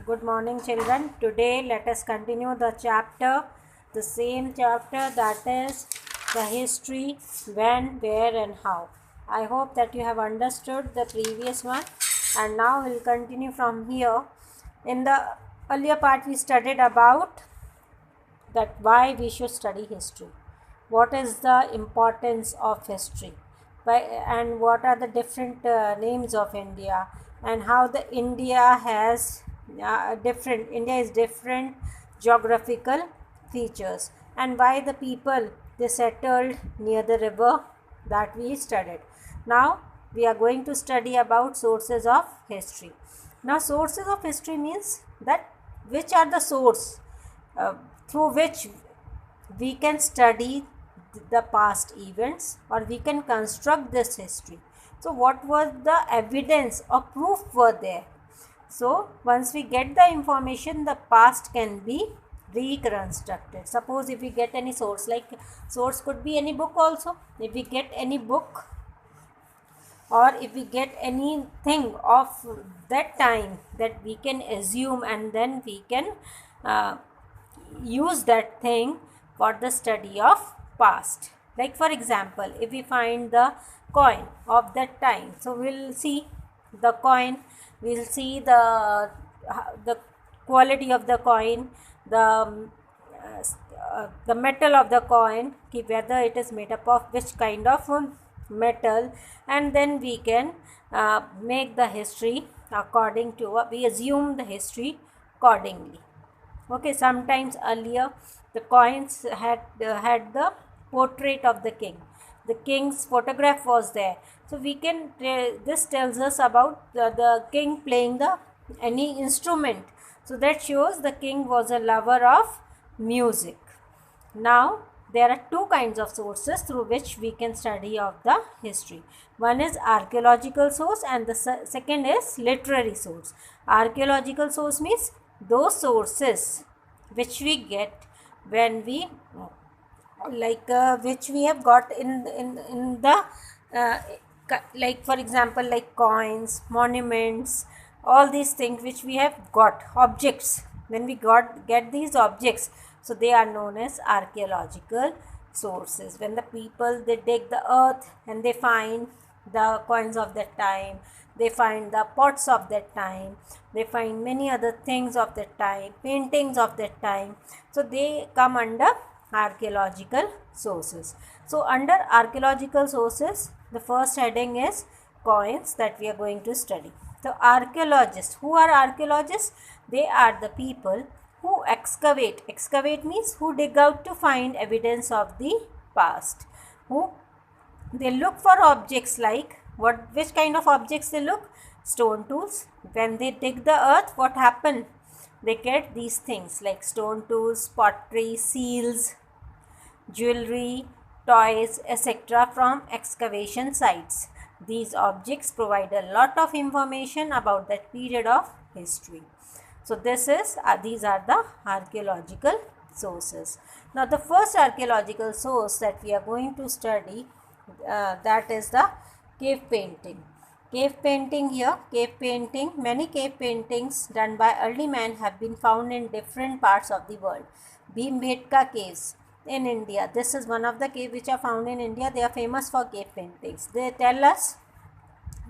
Good morning, children. Today, let us continue the same chapter, that is the history, when, where, and how. I hope that you have understood the previous one, and now we'll continue from here. In the earlier part, we studied about that why we should study history, what is the importance of history, and what are the different names of India, and how the India is different geographical features, and why the people they settled near the river that we studied. Now we are going to study about sources of history. Now sources of history means that which are the source uh, through which we can study the past events, or we can construct this history. So what was the evidence or proof were there? So once we get the information, the past can be reconstructed. Suppose if we get any source, like source could be any book also. If we get any book, or if we get anything of that time, that we can assume, and then we can uh, use that thing for the study of past. Like for example, if we find the coin of that time, so we'll see the coin, we'll see the quality of the coin, the metal of the coin, whether it is made up of which kind of metal, and then we can make the history according to we assume the history accordingly. Okay, sometimes earlier the coins had the portrait of the king. The king's photograph was there, so we can this tells us about the king playing the any instrument. So that shows the king was a lover of music. Now there are two kinds of sources through which we can study of the history. One is archaeological source, and the second is literary source. Archaeological source means those sources which we get when we which we have got in the uh, like for example, like coins, monuments, all these things which we have got, objects. When we get these objects, so they are known as archaeological sources. When the people they dig the earth and they find the coins of that time, they find the pots of that time, they find many other things of that time, paintings of that time, so they come under archaeological sources. So under archaeological sources, the first heading is coins that we are going to study. So archaeologists, who are archaeologists? They are the people who excavate. Excavate means who dig out to find evidence of the past. Who they look for objects, like which kind of objects they look? Stone tools. When they dig the earth, what happen? They get these things like stone tools, pottery, seals, jewelry, toys, etc. from excavation sites. These objects provide a lot of information about that period of history. So these are the archaeological sources. Now the first archaeological source that we are going to study, that is the cave painting. Cave painting here, many cave paintings done by early man have been found in different parts of the world. Bhimbetka caves in India. This is one of the caves which are found in India. They are famous for cave paintings. They tell us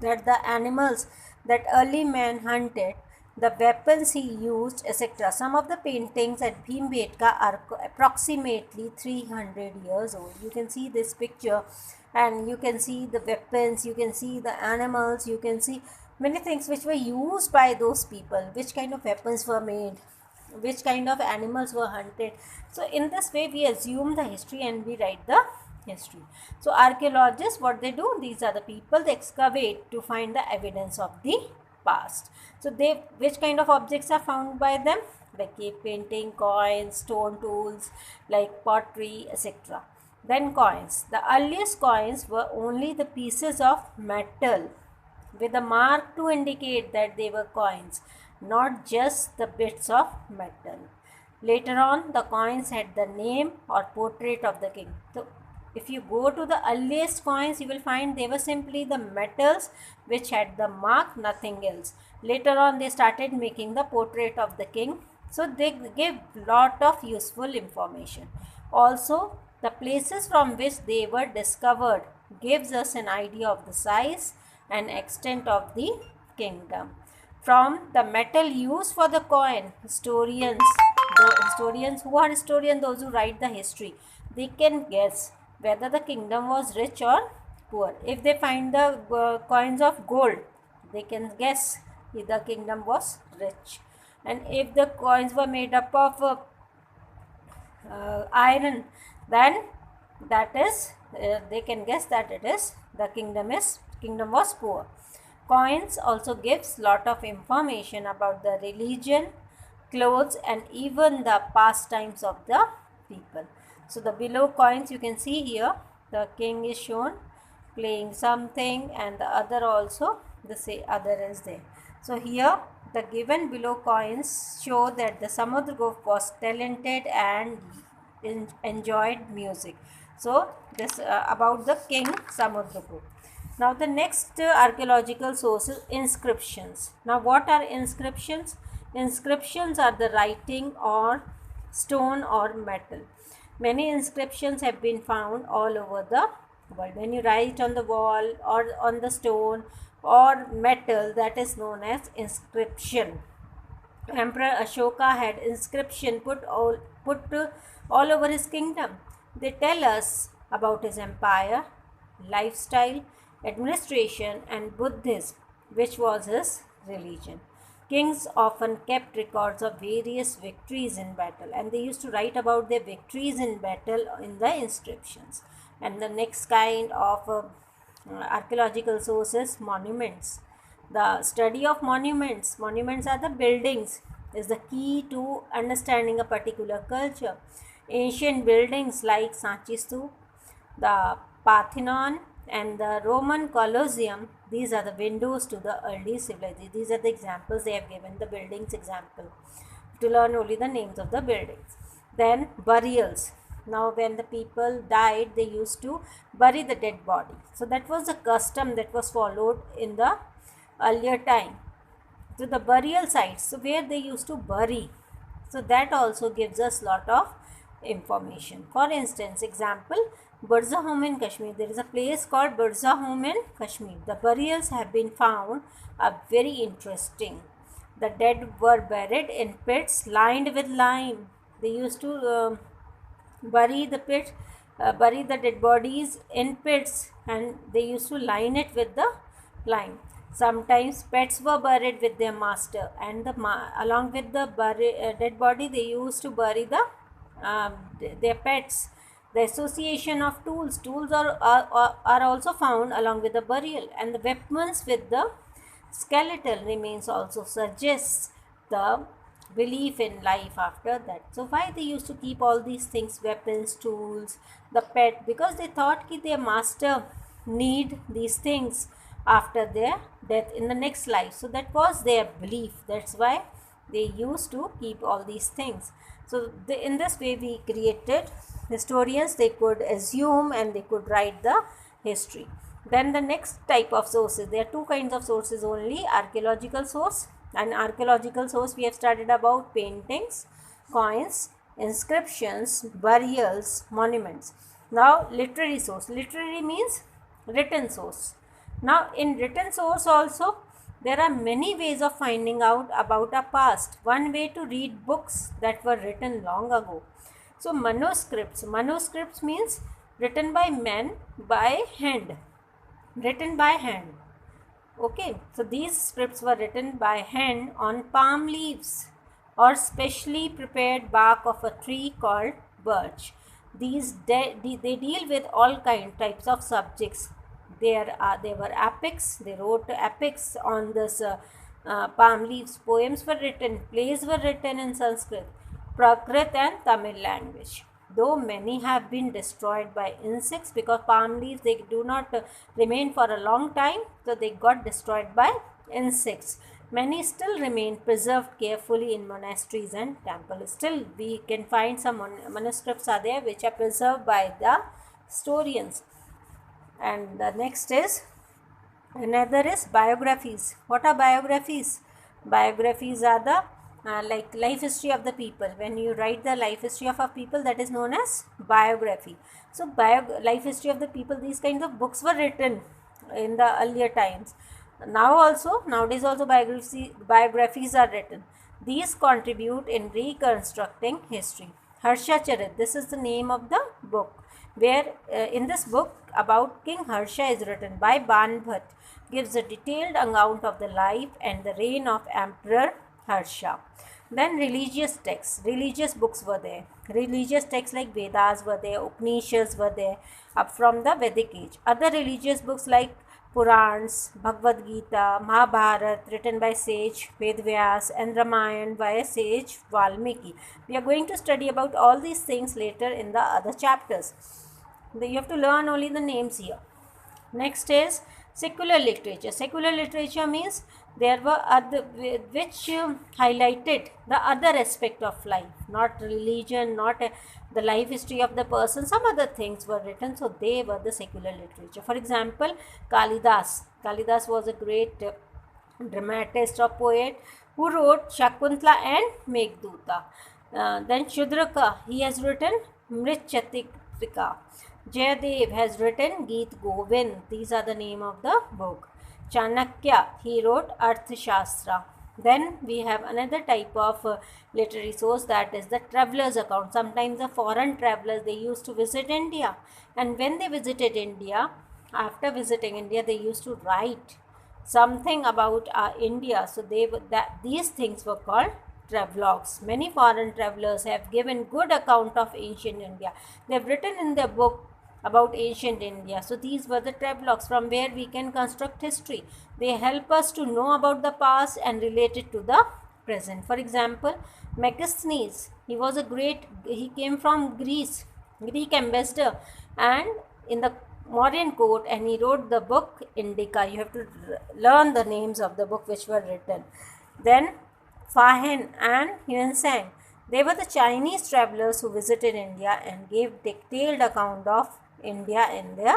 that the animals that early man hunted, the weapons he used, etc. Some of the paintings at Bhimbetka are approximately 300 years old. You can see this picture, and you can see the weapons, you can see the animals, you can see many things which were used by those people, which kind of weapons were made, which kind of animals were hunted. So in this way we assume the history and we write the history. So archaeologists, what they do, these are the people, they excavate to find the evidence of the past. So which kind of objects are found by them? Like cave painting, coins, stone tools, like pottery, etc. Then coins. The earliest coins were only the pieces of metal with a mark to indicate that they were coins, not just the bits of metal. Later on, the coins had the name or portrait of the king. So If you go to the earliest coins, you will find they were simply the metals which had the mark, nothing else. Later on, they started making the portrait of the king. So they give lot of useful information. Also, the places from which they were discovered gives us an idea of the size and extent of the kingdom. From the metal used for the coin, who are historians, those who write the history, they can guess whether the kingdom was rich or poor. If they find the coins of gold, they can guess if the kingdom was rich. And if the coins were made up of iron, then that is they can guess that it is the kingdom was poor. Coins also gives lot of information about the religion, clothes, and even the pastimes of the people. So the below coins you can see here, the king is shown playing something, and the other also the say other is there. So here the given below coins show that the Samudragupta was talented and enjoyed music. So this about the king Samudragupta. Now the next archaeological source is inscriptions. Now what are inscriptions? Inscriptions are the writing or stone or metal. Many inscriptions have been found all over the world. When you write on the wall or on the stone or metal, that is known as inscription. Emperor Ashoka had inscription put all over his kingdom. They tell us about his empire, lifestyle, administration, and Buddhism, which was his religion. Kings often kept records of various victories in battle, and they used to write about their victories in battle in the inscriptions. And the next kind of archaeological sources, monuments. The study of monuments are the buildings, is the key to understanding a particular culture. Ancient buildings like Sanchi Stupa, the Parthenon, and the Roman Colosseum, these are the windows to the early civilization. These are the examples they have given, the buildings example, to learn only the names of the buildings. Then burials. Now when the people died, they used to bury the dead body. So that was the custom that was followed in the earlier time. So the burial sites, so where they used to bury, so that also gives us lot of information. For instance, example, Birza Home in Kashmir. There is a place called Birza Home in Kashmir. The burials have been found are very interesting. The dead were buried in pits lined with lime. They used to bury the dead bodies in pits, and they used to line it with the lime. Sometimes pets were buried with their master, and along with the dead body, they used to bury their pets. The association of tools are also found along with the burial, and the weapons with the skeletal remains also suggests the belief in life after that. So why they used to keep all these things, weapons, tools, the pet? Because they thought that their master need these things after their death in the next life. So that was their belief. That's why they used to keep all these things. So in this way we created historians. They could assume and they could write the history. Then the next type of sources, there are two kinds of sources only: archaeological source. And archaeological source we have studied about paintings, coins, inscriptions, burials, monuments. Now literary source. Literary means written source. Now in written source also there are many ways of finding out about our past. One way to read books that were written long ago. So manuscripts. Manuscripts means written by men by hand. Written by hand. Okay, so these scripts were written by hand on palm leaves or specially prepared bark of a tree called birch. They deal with all types of subjects. There were epics. They wrote epics on this palm leaves. Poems were written. Plays were written in Sanskrit, Prakrit, and Tamil language. Though many have been destroyed by insects, because palm leaves they do not remain for a long time, so they got destroyed by insects. Many still remain preserved carefully in monasteries and temples. Still we can find some manuscripts are there which are preserved by the historians. And the next is, another is biographies. What are biographies? Biographies are the like life history of the people. When you write the life history of a people, that is known as biography. So life history of the people, these kinds of books were written in the earlier times. Nowadays also biographies are written. These contribute in reconstructing history. Harsha Charit, this is the name of the book, where in this book about King Harsha is written by Ban Bhatt, gives a detailed account of the life and the reign of Emperor Harsha. Then religious texts, religious books were there. Religious texts like Vedas were there, Upanishads were there, up from the Vedic age. Other religious books like Purans, Bhagavad Gita, Mahabharata written by sage Vedvyas, and Ramayana by sage Valmiki. We are going to study about all these things later in the other chapters. You have to learn only the names here. Next is secular literature. Secular literature means there were other which highlighted the other aspect of life, not religion, not the life history of the person. Some other things were written, so they were the secular literature. For example, Kalidas. Kalidas was a great dramatist or poet who wrote Shakuntala and Meghduta. Then Shudraka, he has written Mritchatika. Jayadev has written Geet Govind. These are the name of the book. Chanakya, he wrote Arthashastra. Then we have another type of literary source, that is the traveler's account. Sometimes the foreign travelers, they used to visit India, and when they visited India, after visiting India, they used to write something about India. So these things were called travelogues. Many foreign travelers have given good account of ancient India. They have written in their book about ancient India. So these were the travelogues from where we can construct history. They help us to know about the past and relate it to the present. For example, Megasthenes, he came from Greek ambassador, and in the Mauryan court, and he wrote the book Indica. You have to learn the names of the book which were written. Then Fa Hien and Yuan Sang, they were the Chinese travelers who visited India and gave detailed account of India in their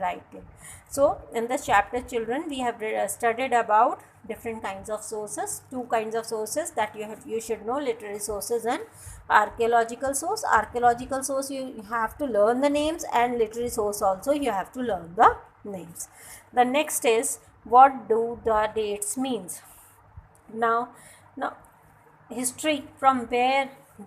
writing. So in the chapter, children, we have studied about different kinds of sources. Two kinds of sources that you should know: literary sources and archaeological source. Archaeological source, you have to learn the names, and literary source also you have to learn the names. The next is, what do the dates means? Now history, from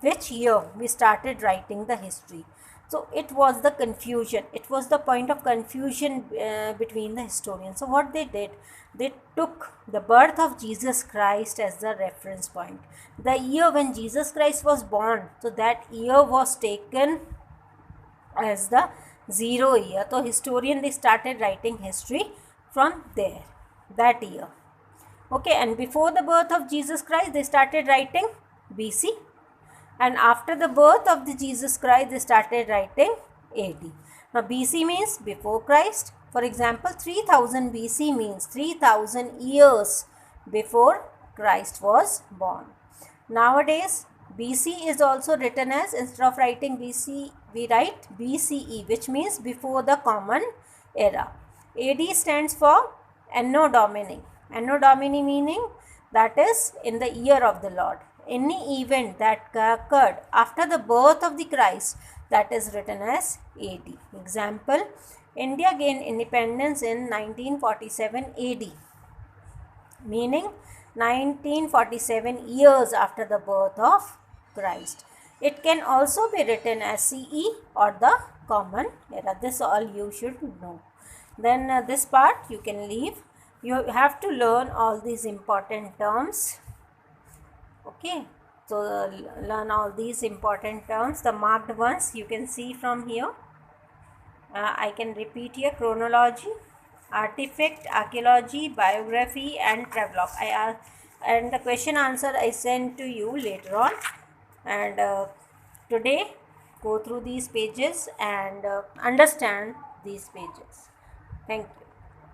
which year we started writing the history. So it was the confusion. It was the point of confusion between the historians. So what they did, they took the birth of Jesus Christ as the reference point. The year when Jesus Christ was born, so that year was taken as the 0 year. So historian, they started writing history from there, that year. Okay, and before the birth of Jesus Christ, they started writing BC. And after the birth of the Jesus Christ, they started writing AD. Now BC means before Christ. For example, 3000 BC means 3000 years before Christ was born. Nowadays, BC is also written as, instead of writing BC, we write BCE, which means before the common era. AD stands for Anno Domini. Anno Domini meaning that is in the year of the Lord. Any event that occurred after the birth of the Christ, that is written as AD. Example, India gained independence in 1947 AD, meaning 1947 years after the birth of Christ. It can also be written as CE or the common era. This all you should know. Then this part you can leave. You have to learn all these important terms. Okay, so learn all these important terms, the marked ones you can see from here. I can repeat here: chronology, artifact, archaeology, biography, and travelogue. And the question answer I send to you later on. And today, go through these pages and understand these pages. Thank you.